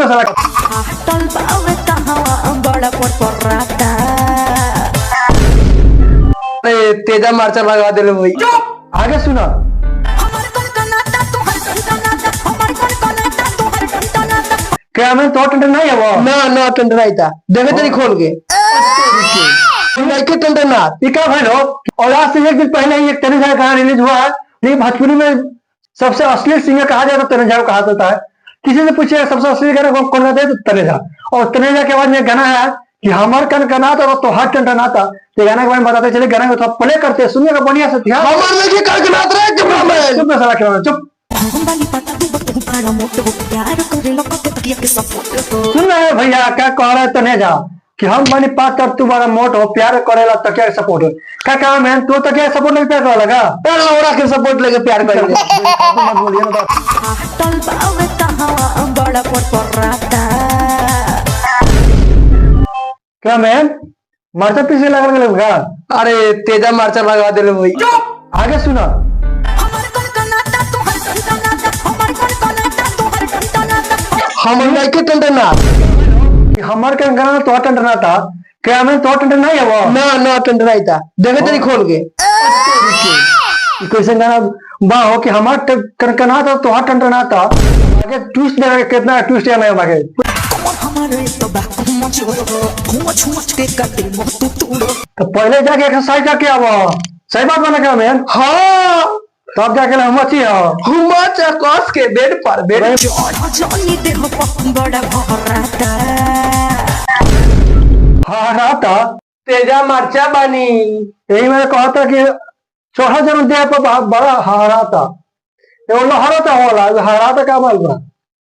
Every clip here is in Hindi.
चुप साला। टल पावे कहां बड़ा पराता। अरे तेजा मार्चा लगा दे भाई। आगे सुना। हमार कौन कनाता तुहर कौन कनाता, हमार कौन कनाता तुहर कौन कनाता। क्या मैं तो टेंडर नहीं है वो ना टेंडर नहीं था, देखे तेरी खोल के नहीं के टेंडर ना। ये क्या भाई हो। और आज से एक दिन पहले ही एक तनेजा गाना रिलीज हुआ है। ये भोजपुरी में सबसे असली सिंगर कहा जाए तो तनेजा को कहा जाता है। किसी से पूछे सबसे असली गाना कौन गाता है तो तनेजा। और तनेजा के बाद में गाना है कि हमार कन कनाता तो हर टेंडर नाता। तो गाना के बारे में बताते चले, गाना को थोड़ा प्ले करते सुनिएगा बढ़िया से। हमार में के कर कनात रहे कैमरा मैन। चुप साला कैमरा चुप। हम वाली पता तू बतू बड़ा मोटो प्यार करे लोग के तकिया के सपोर्ट को। सुन रहे हैं भैया क्या कह रहा है तनेजा कि हम बनी पास कर तू बड़ा मोट हो प्यार करेला तकिया के सपोर्ट हो। क्या काम है तू तकिया के सपोर्ट नहीं प्यार कर लगा लौड़ा के सपोर्ट लेके प्यार करेंगे। मत बोलिए ना बात। टल पावे कहां बड़ा पराता। क्या मैन मार्चा पीछे लगा। अरे तेजा मार्चा लगा दे भाई। आगे सुना। हमार कौन कनाता तुहर कौन कनाता, हमार कौन कनाता तुहर कौन कनाता। हम नहीं के टेंडर ना। कि हमारे के गाना तो टेंडर ना था। क्या मैं तो टेंडर नहीं है वो ना टेंडर नहीं था, देखे तेरी खोल के कैसे गाना बा हो कि हमारे कना था तो टेंडर ना था। आगे ट्विस्ट देगा कितना ट्विस्ट है मैं आगे। हमारे तो बाकू मचोरो घूम के करते मोह तू तूड़ो। तो पहले जाके एक्सरसाइज करके आवो। सही बात बना क्या मैन। हाँ तब जाके हम अच्छी हो हुमा चकस के बेड पर बेड जॉनी देह बड़ा भराता। हाँ राता तेजा मार्चा बनी। यही मैंने कहा था कि चौथा जन्म देह पर बड़ा हारा था। ये लहरा था वाला हारा था क्या बोल रहा।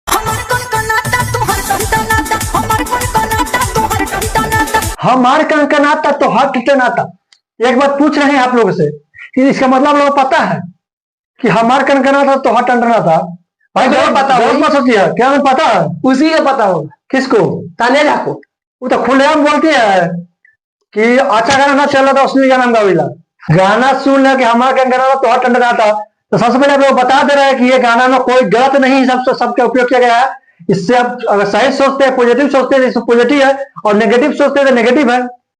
हमार कौन कनाता तुहर कौन कनाता, हमार कौन कनाता तुहर कौन कनाता। हमारे कनकनाता तो हाथ टनाता। एक बात पूछ रहे हैं आप लोगों से कि इसका मतलब लोग पता है कि हमारे कनकनाता तो हाथ टनाता। भाई हमें पता है। मत सोचिए क्या हमें पता है। उसी का पता होगा किसको। तनेजा को। वो तो खुलेआम बोलती है कि अच्छा गाना ना चल रहा था उसने गाना गाविला। गाना सुन लिया कि हमारा गाना तो हट टंडन आता। तो सबसे पहले आप लोग बता दे रहे हैं कि ये गाना में कोई गलत नहीं सबका उपयोग किया गया है। इससे आप अगर सही सोचते हैं पॉजिटिव सोचते हैं तो पॉजिटिव है और नेगेटिव सोचते हैं तो नेगेटिव है।